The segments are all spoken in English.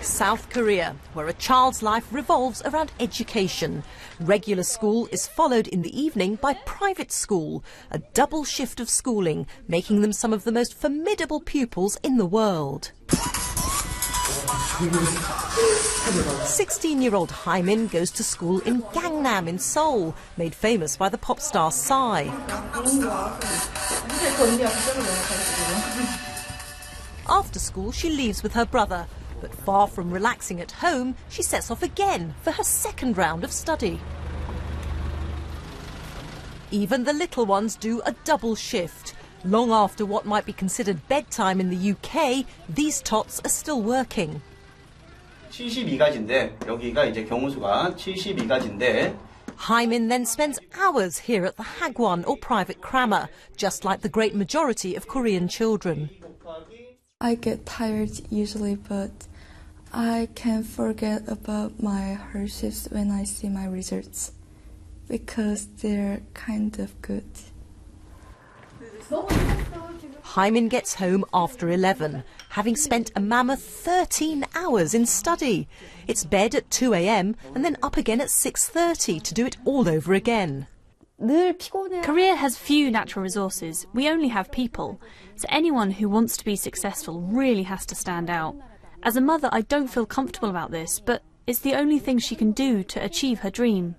South Korea, where a child's life revolves around education. Regular school is followed in the evening by private school, a double shift of schooling, making them some of the most formidable pupils in the world. 16-year-old Haimin goes to school in Gangnam in Seoul, made famous by the pop star Psy. After school, she leaves with her brother, but far from relaxing at home, she sets off again for her second round of study. Even the little ones do a double shift. Long after what might be considered bedtime in the UK, these tots are still working. 72가지인데 여기가 이제 경우수가 72가지인데 Haimin then spends hours here at the hagwon or private crammer, just like the great majority of Korean children. I get tired usually, but I can forget about my hardships when I see my results because they're kind of good. Haimin gets home after 11, having spent a mammoth 13 hours in study. It's bed at 2 a.m. and then up again at 6:30 to do it all over again. Korea has few natural resources. We only have people. So anyone who wants to be successful really has to stand out. As a mother, I don't feel comfortable about this, but it's the only thing she can do to achieve her dream.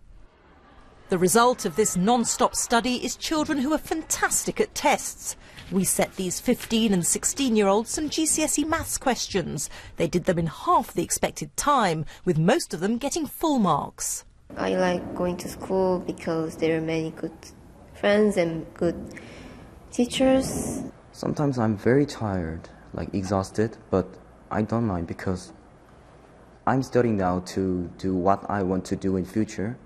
The result of this non-stop study is children who are fantastic at tests. We set these 15 and 16-year-olds some GCSE maths questions. They did them in half the expected time, with most of them getting full marks. I like going to school because there are many good friends and good teachers. Sometimes I'm very tired, like exhausted, but I don't mind because I'm studying now to do what I want to do in future.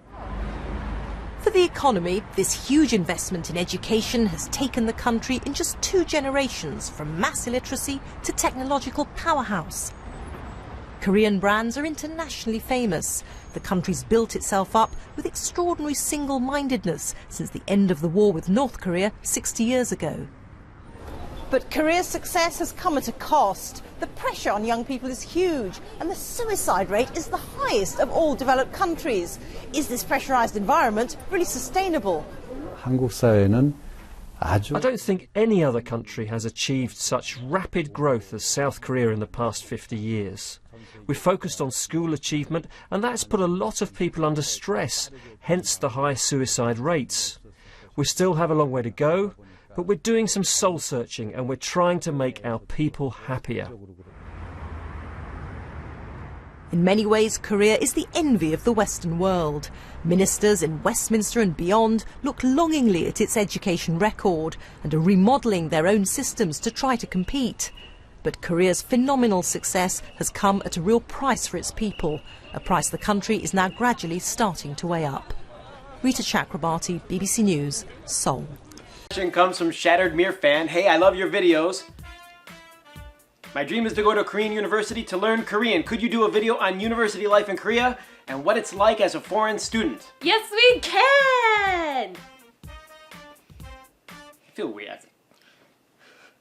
For the economy, this huge investment in education has taken the country in just 2 generations from mass illiteracy to technological powerhouse. Korean brands are internationally famous. The country's built itself up with extraordinary single-mindedness since the end of the war with North Korea 60 years ago. But Korea's success has come at a cost. The pressure on young people is huge, and the suicide rate is the highest of all developed countries. Is this pressurised environment really sustainable? 한국 사회는 I don't think any other country has achieved such rapid growth as South Korea in the past 50 years. We've focused on school achievement, and that's put a lot of people under stress, hence the high suicide rates. We still have a long way to go, but we're doing some soul searching and we're trying to make our people happier. In many ways, Korea is the envy of the Western world. Ministers in Westminster and beyond look longingly at its education record and are remodelling their own systems to try to compete. But Korea's phenomenal success has come at a real price for its people, a price the country is now gradually starting to weigh up. Rita Chakrabarti, BBC News, Seoul. Question comes from Shattered Mirror fan. Hey, I love your videos. My dream is to go to a Korean university to learn Korean. Could you do a video on university life in Korea and what it's like as a foreign student? Yes, we can! I feel weird.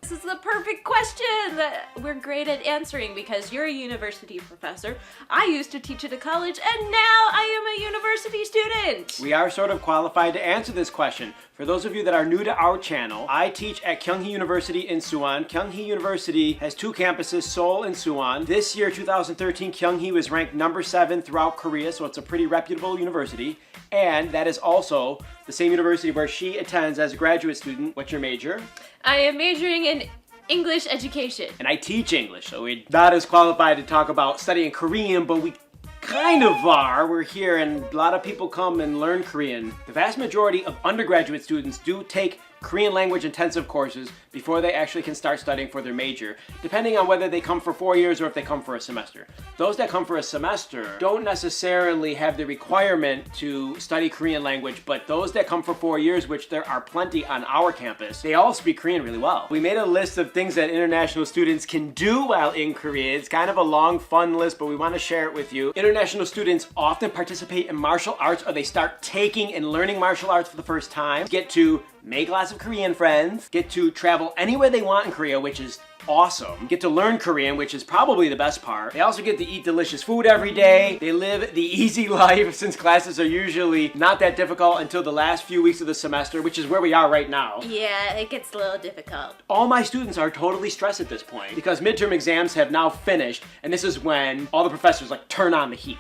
This is the perfect question that we're great at answering because you're a university professor. I used to teach at a college and now I am a university student. We are sort of qualified to answer this question. For those of you that are new to our channel, I teach at Kyunghee University in Suwon. Kyunghee University has 2 campuses, Seoul and Suwon. This year, 2013, Kyunghee was ranked number 7 throughout Korea, so it's a pretty reputable university. And that is also the same university where she attends as a graduate student. What's your major? I am majoring in English education. And I teach English, so we're not as qualified to talk about studying Korean, but we kind of are. We're here and a lot of people come and learn Korean. The vast majority of undergraduate students do take Korean language intensive courses before they actually can start studying for their major, depending on whether they come for 4 years or if they come for a semester. Those that come for a semester don't necessarily have the requirement to study Korean language, but those that come for 4 years, which there are plenty on our campus, they all speak Korean really well. We made a list of things that international students can do while in Korea. It's kind of a long, fun list, but we want to share it with you. International students often participate in martial arts or they start taking and learning martial arts for the first time, get to make lots of Korean friends, get to travel anywhere they want in Korea, which is awesome. Get to learn Korean, which is probably the best part. They also get to eat delicious food every day. They live the easy life since classes are usually not that difficult until the last few weeks of the semester, which is where we are right now. Yeah, it gets a little difficult. All my students are totally stressed at this point because midterm exams have now finished, and this is when all the professors like turn on the heat.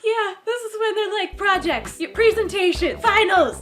Yeah, this is when they're like projects, your presentation, finals,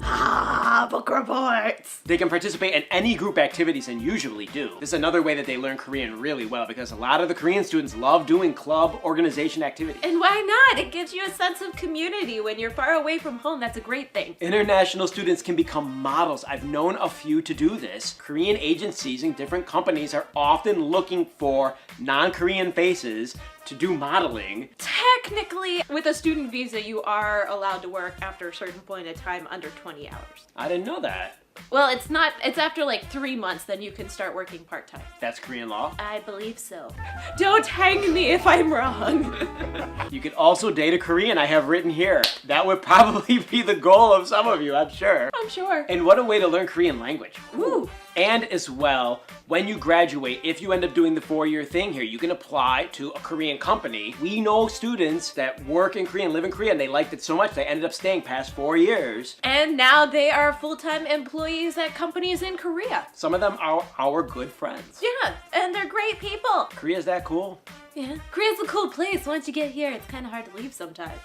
book reports. They can participate in any group activities and usually do. This is another way that they learn Korean really well because a lot of the Korean students love doing club organization activities. And why not? It gives you a sense of community when you're far away from home. That's a great thing. International students can become models. I've known a few to do this. Korean agencies and different companies are often looking for non-Korean faces to do modeling. Technically, with a student visa, you are allowed to work after a certain point of time under 20 hours. I didn't know that. Well, it's after like 3 months, then you can start working part-time. That's Korean law? I believe so. Don't hang me if I'm wrong. You could also date a Korean, I have written here. That would probably be the goal of some of you, I'm sure. I'm sure. And what a way to learn Korean language. Ooh. And as well, when you graduate, if you end up doing the 4-year thing here, you can apply to a Korean company. We know students that work in Korea and live in Korea, and they liked it so much they ended up staying past 4 years. And now they are full-time employees at companies in Korea. Some of them are our good friends. Yeah, and they're great people. Korea's that cool. Yeah, Korea's a cool place. Once you get here, it's kind of hard to leave sometimes.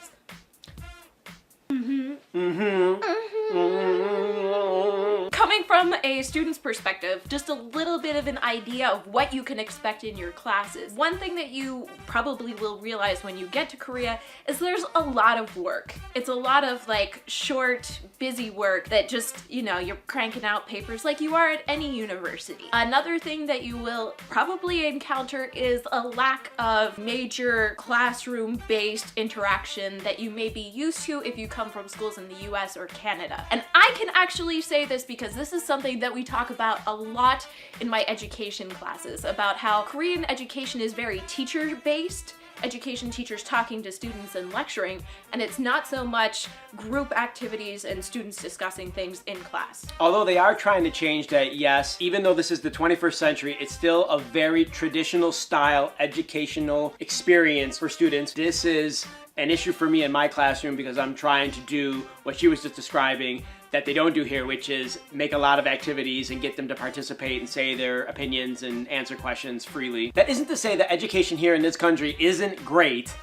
Coming from a student's perspective, just a little bit of an idea of what you can expect in your classes. One thing that you probably will realize when you get to Korea is there's a lot of work. It's a lot of like short, busy work that just, you know, you're cranking out papers like you are at any university. Another thing that you will probably encounter is a lack of major classroom-based interaction that you may be used to if you come from schools in the US or Canada. And I can actually say this because this is something that we talk about a lot in my education classes, about how Korean education is very teacher-based. Education teachers talking to students and lecturing, and it's not so much group activities and students discussing things in class. Although they are trying to change that, yes, even though this is the 21st century, it's still a very traditional style educational experience for students. This is an issue for me in my classroom because I'm trying to do what she was just describing that they don't do here, which is make a lot of activities and get them to participate and say their opinions and answer questions freely. That isn't to say that education here in this country isn't great.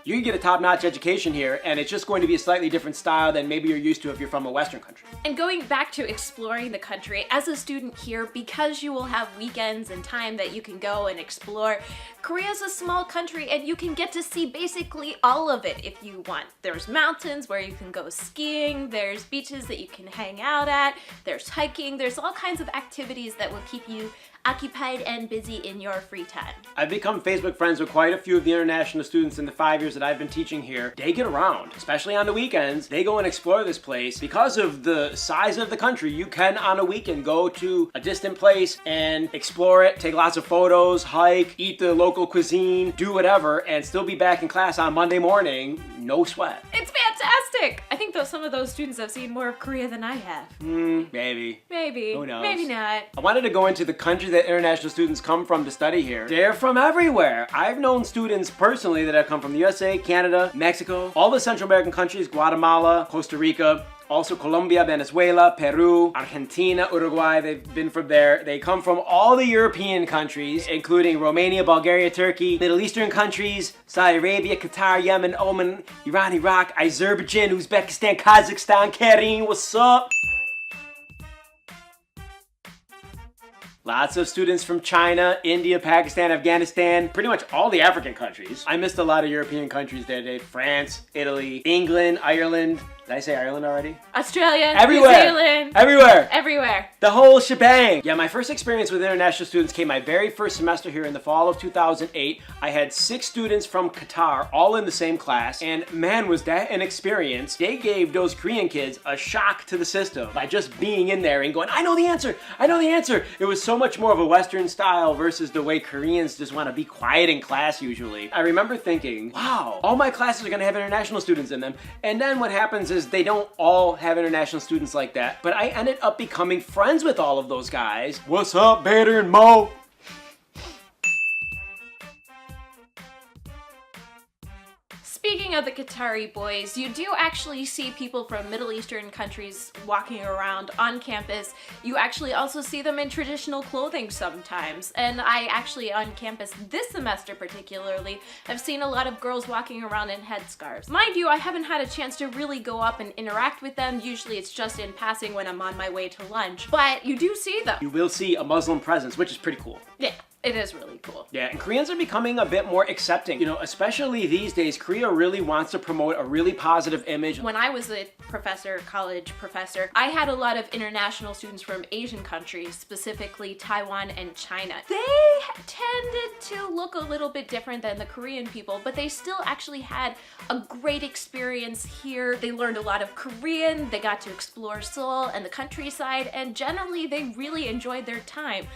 You can get a top-notch education here, and it's just going to be a slightly different style than maybe you're used to if you're from a Western country. And going back to exploring the country, as a student here, because you will have weekends and time that you can go and explore, Korea's a small country and you can get to see basically all of it if you want. There's mountains where you can go skiing, there's beaches that you can hang out at, there's hiking, there's all kinds of activities that will keep you occupied and busy in your free time. I've become Facebook friends with quite a few of the international students in the 5 years that I've been teaching here. They get around, especially on the weekends. They go and explore this place. Because of the size of the country, you can on a weekend go to a distant place and explore it, take lots of photos, hike, eat the local cuisine, do whatever, and still be back in class on Monday morning, no sweat. It's fantastic! I think some of those students have seen more of Korea than I have. Maybe. Maybe. Who knows? Maybe not. I wanted to go into the country that international students come from to study here. They're from everywhere. I've known students personally that have come from the USA, Canada, Mexico, all the Central American countries, Guatemala, Costa Rica, also Colombia, Venezuela, Peru, Argentina, Uruguay. They've been from there. They come from all the European countries, including Romania, Bulgaria, Turkey, Middle Eastern countries, Saudi Arabia, Qatar, Yemen, Oman, Iran, Iraq, Azerbaijan, Uzbekistan, Kazakhstan. Karim, what's up? Lots of students from China, India, Pakistan, Afghanistan, pretty much all the African countries. I missed a lot of European countries there today. France, Italy, England, Ireland. Did I say Ireland already? Australia, everywhere. New Zealand. Everywhere. Everywhere. The whole shebang. Yeah, my first experience with international students came my very first semester here in the fall of 2008. I had 6 students from Qatar, all in the same class, and man, was that an experience. They gave those Korean kids a shock to the system by just being in there and going, I know the answer, I know the answer. It was so much more of a Western style versus the way Koreans just want to be quiet in class usually. I remember thinking, wow, all my classes are going to have international students in them, and then what happens is they don't all have international students like that, but I ended up becoming friends with all of those guys. What's up, Bader and Mo? Speaking of the Qatari boys, you do actually see people from Middle Eastern countries walking around on campus. You actually also see them in traditional clothing sometimes. And I actually, on campus this semester particularly, have seen a lot of girls walking around in headscarves. Mind you, I haven't had a chance to really go up and interact with them. Usually it's just in passing when I'm on my way to lunch. But you do see them. You will see a Muslim presence, which is pretty cool. Yeah. It is really cool. Yeah, and Koreans are becoming a bit more accepting. You know, especially these days, Korea really wants to promote a really positive image. When I was a college professor, I had a lot of international students from Asian countries, specifically Taiwan and China. They tended to look a little bit different than the Korean people, but they still actually had a great experience here. They learned a lot of Korean, they got to explore Seoul and the countryside, and generally they really enjoyed their time,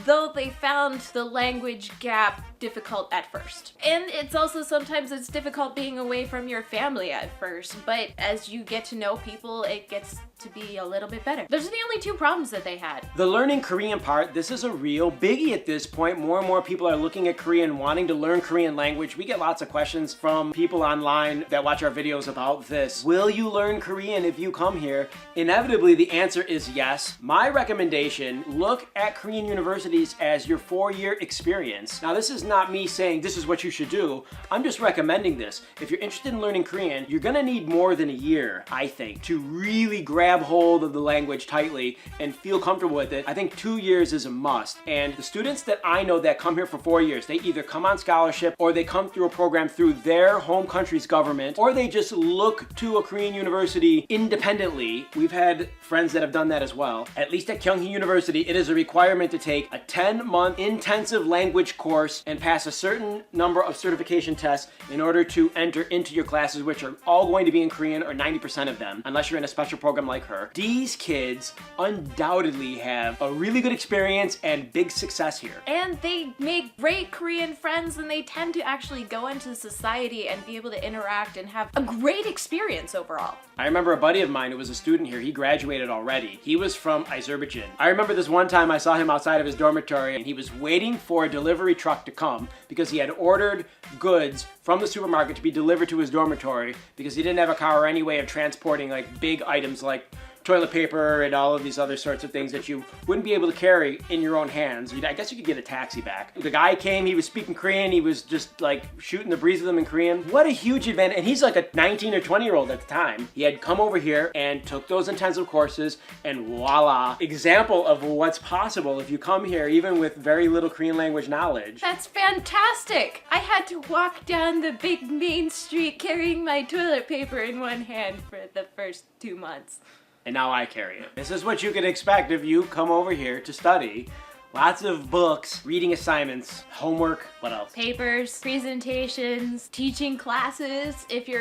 though they found the language gap difficult at first. And it's also sometimes it's difficult being away from your family at first, but as you get to know people, it gets to be a little bit better. Those are the only two problems that they had. The learning Korean part, this is a real biggie at this point. More and more people are looking at Korean, wanting to learn Korean language. We get lots of questions from people online that watch our videos about this. Will you learn Korean if you come here? Inevitably, the answer is yes. My recommendation, look at Korean universities as your 4-year experience. Now, this is not me saying this is what you should do. I'm just recommending this. If you're interested in learning Korean, you're gonna need more than a year, I think, to really grab hold of the language tightly and feel comfortable with it. I think 2 years is a must. And the students that I know that come here for 4 years, they either come on scholarship or they come through a program through their home country's government, or they just look to a Korean university independently. We've had friends that have done that as well. At least at Kyunghee University, it is a requirement to take a 10-month intensive language course and pass a certain number of certification tests in order to enter into your classes, which are all going to be in Korean, or 90% of them, unless you're in a special program like her. These kids undoubtedly have a really good experience and big success here. And they make great Korean friends, and they tend to actually go into society and be able to interact and have a great experience overall. I remember a buddy of mine who was a student here. He graduated already. He was from Azerbaijan. I remember this one time I saw him outside of his dormitory, and he was waiting for a delivery truck to come because he had ordered goods from the supermarket to be delivered to his dormitory because he didn't have a car or any way of transporting like big items like toilet paper and all of these other sorts of things that you wouldn't be able to carry in your own hands. I guess you could get a taxi back. The guy came, he was speaking Korean, he was just like shooting the breeze with them in Korean. What a huge advantage. And he's like a 19 or 20-year-old at the time. He had come over here and took those intensive courses, and voila, example of what's possible if you come here even with very little Korean language knowledge. That's fantastic. I had to walk down the big main street carrying my toilet paper in one hand for the first 2 months. And now I carry it. This is what you can expect if you come over here to study. Lots of books, reading assignments, homework, what else? Papers, presentations, teaching classes. If you're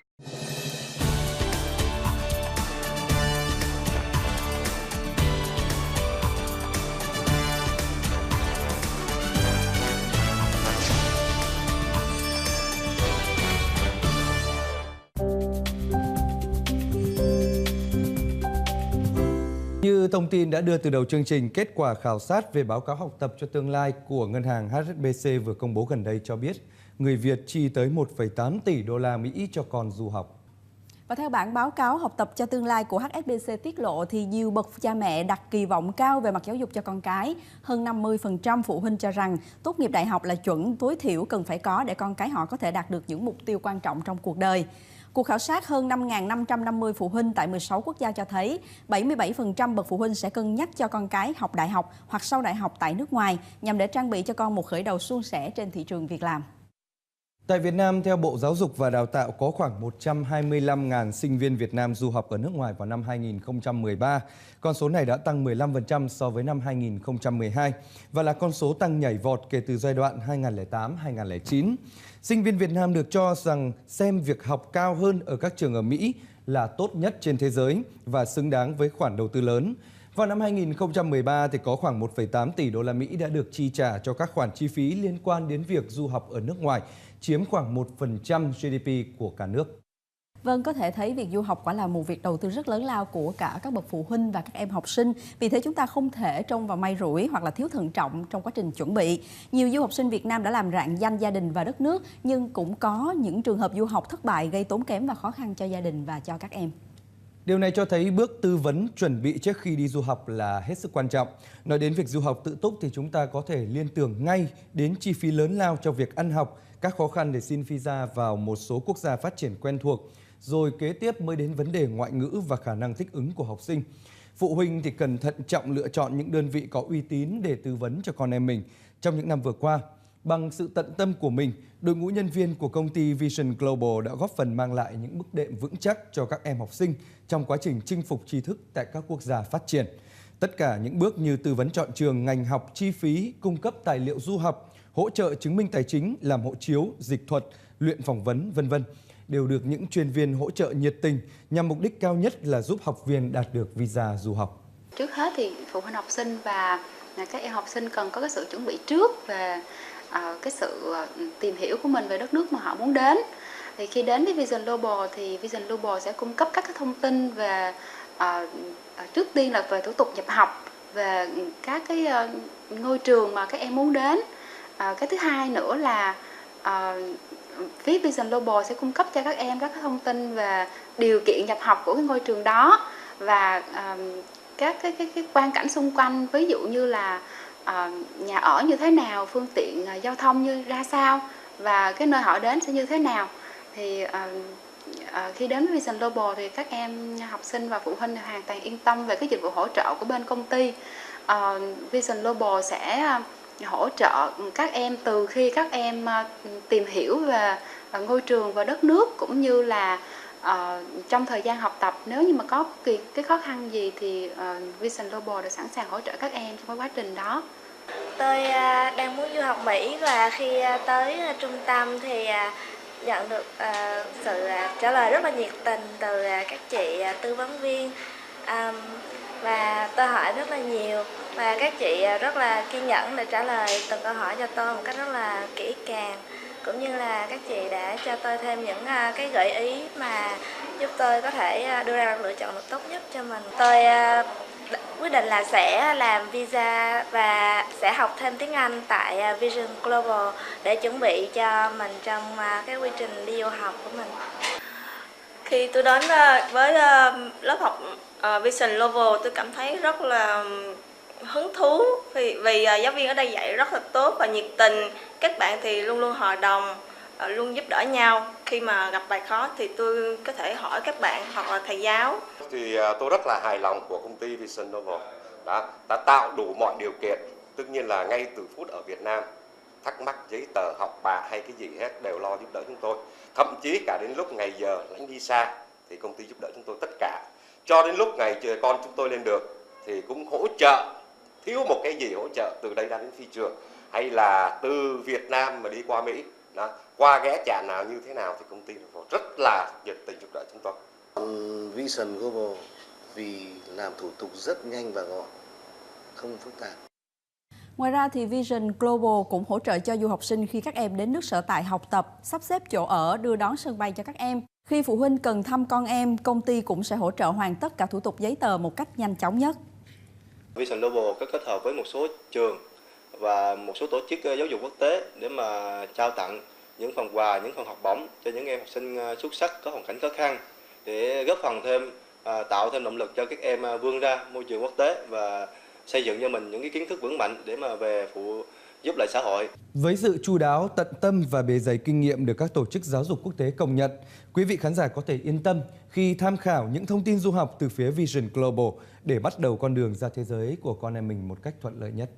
Như thông tin đã đưa từ đầu chương trình, kết quả khảo sát về báo cáo học tập cho tương lai của ngân hàng HSBC vừa công bố gần đây cho biết người Việt chi tới 1,8 tỷ đô la Mỹ cho con du học. Và theo bản báo cáo học tập cho tương lai của HSBC tiết lộ thì nhiều bậc cha mẹ đặt kỳ vọng cao về mặt giáo dục cho con cái. Hơn 50% phụ huynh cho rằng tốt nghiệp đại học là chuẩn tối thiểu cần phải có để con cái họ có thể đạt được những mục tiêu quan trọng trong cuộc đời. Cuộc khảo sát hơn 5.550 phụ huynh tại 16 quốc gia cho thấy 77% bậc phụ huynh sẽ cân nhắc cho con cái học đại học hoặc sau đại học tại nước ngoài nhằm để trang bị cho con một khởi đầu suôn sẻ trên thị trường việc làm. Tại Việt Nam, theo Bộ Giáo dục và Đào tạo, có khoảng 125.000 sinh viên Việt Nam du học ở nước ngoài vào năm 2013. Con số này đã tăng 15% so với năm 2012 và là con số tăng nhảy vọt kể từ giai đoạn 2008-2009. Sinh viên Việt Nam được cho rằng xem việc học cao hơn ở các trường ở Mỹ là tốt nhất trên thế giới và xứng đáng với khoản đầu tư lớn. Vào năm 2013 thì có khoảng 1,8 tỷ đô la Mỹ đã được chi trả cho các khoản chi phí liên quan đến việc du học ở nước ngoài, chiếm khoảng 1% GDP của cả nước. Vâng, có thể thấy việc du học quả là một việc đầu tư rất lớn lao của cả các bậc phụ huynh và các em học sinh. Vì thế chúng ta không thể trông vào may rủi hoặc là thiếu thận trọng trong quá trình chuẩn bị. Nhiều du học sinh Việt Nam đã làm rạng danh gia đình và đất nước, nhưng cũng có những trường hợp du học thất bại gây tốn kém và khó khăn cho gia đình và cho các em. Điều này cho thấy bước tư vấn chuẩn bị trước khi đi du học là hết sức quan trọng. Nói đến việc du học tự túc thì chúng ta có thể liên tưởng ngay đến chi phí lớn lao cho việc ăn học, các khó khăn để xin visa vào một số quốc gia phát triển quen thuộc, rồi kế tiếp mới đến vấn đề ngoại ngữ và khả năng thích ứng của học sinh. Phụ huynh thì cần thận trọng lựa chọn những đơn vị có uy tín để tư vấn cho con em mình. Trong những năm vừa qua, bằng sự tận tâm của mình, đội ngũ nhân viên của công ty Vision Global đã góp phần mang lại những bước đệm vững chắc cho các em học sinh trong quá trình chinh phục tri thức tại các quốc gia phát triển. Tất cả những bước như tư vấn chọn trường, ngành học, chi phí, cung cấp tài liệu du học, hỗ trợ chứng minh tài chính, làm hộ chiếu, dịch thuật, luyện phỏng vấn, v.v. đều được những chuyên viên hỗ trợ nhiệt tình nhằm mục đích cao nhất là giúp học viên đạt được visa du học. Trước hết thì phụ huynh học sinh và các em học sinh cần có cái sự chuẩn bị trước về cái sự tìm hiểu của mình về đất nước mà họ muốn đến. Thì khi đến với Vision Global thì Vision Global sẽ cung cấp các cái thông tin về trước tiên là về thủ tục nhập học, về các cái ngôi trường mà các em muốn đến. Cái thứ hai nữa là phía Vision Global sẽ cung cấp cho các em các cái thông tin về điều kiện nhập học của cái ngôi trường đó và các cái quan cảnh xung quanh, ví dụ như là nhà ở như thế nào, phương tiện giao thông như ra sao và cái nơi họ đến sẽ như thế nào. Thì khi đến với Vision Global thì các em học sinh và phụ huynh hoàn toàn yên tâm về cái dịch vụ hỗ trợ của bên công ty. Vision Global sẽ hỗ trợ các em từ khi các em tìm hiểu về ngôi trường và đất nước, cũng như là trong thời gian học tập, nếu như mà có cái khó khăn gì thì Vision Global đã sẵn sàng hỗ trợ các em trong quá trình đó. Tôi đang muốn du học Mỹ và khi tới trung tâm thì nhận được sự trả lời rất là nhiệt tình từ các chị tư vấn viên, và tôi hỏi rất là nhiều và các chị rất là kiên nhẫn để trả lời từng câu hỏi cho tôi một cách rất là kỹ càng, cũng như là các chị đã cho tôi thêm những cái gợi ý mà giúp tôi có thể đưa ra lựa chọn được tốt nhất cho mình. Tôi quyết định là sẽ làm visa và sẽ học thêm tiếng Anh tại Vision Global để chuẩn bị cho mình trong cái quy trình đi du học của mình. Khi tôi đến với lớp học Vision Global, tôi cảm thấy rất là hứng thú vì giáo viên ở đây dạy rất là tốt và nhiệt tình. Các bạn thì luôn luôn hòa đồng, luôn giúp đỡ nhau. Khi mà gặp bài khó thì tôi có thể hỏi các bạn hoặc là thầy giáo. Thì tôi rất là hài lòng của công ty Vision Global đã tạo đủ mọi điều kiện. Tất nhiên là ngay từ phút ở Việt Nam, thắc mắc giấy tờ, học bạ hay cái gì hết đều lo giúp đỡ chúng tôi. Thậm chí cả đến lúc ngày giờ lãnh visa thì công ty giúp đỡ chúng tôi tất cả. Cho đến lúc ngày con chúng tôi lên được thì cũng hỗ trợ, thiếu một cái gì hỗ trợ từ đây ra đến phi trường, hay là từ Việt Nam mà đi qua Mỹ, qua ghé trạm nào như thế nào thì công ty rất là nhiệt tình giúp đỡ chúng tôi. Vision Global vì làm thủ tục rất nhanh và gọn, không phức tạp. Ngoài ra thì Vision Global cũng hỗ trợ cho du học sinh khi các em đến nước sở tại học tập, sắp xếp chỗ ở, đưa đón sân bay cho các em. Khi phụ huynh cần thăm con em, công ty cũng sẽ hỗ trợ hoàn tất cả thủ tục giấy tờ một cách nhanh chóng nhất. Vision Global có kết hợp với một số trường và một số tổ chức giáo dục quốc tế để mà trao tặng những phần quà, những phần học bổng cho những em học sinh xuất sắc có hoàn cảnh khó khăn, để góp phần thêm tạo thêm động lực cho các em vươn ra môi trường quốc tế và xây dựng cho mình những cái kiến thức vững mạnh để mà về phụ giúp lại xã hội. Với sự chu đáo, tận tâm và bề dày kinh nghiệm được các tổ chức giáo dục quốc tế công nhận, quý vị khán giả có thể yên tâm khi tham khảo những thông tin du học từ phía Vision Global để bắt đầu con đường ra thế giới của con em mình một cách thuận lợi nhất.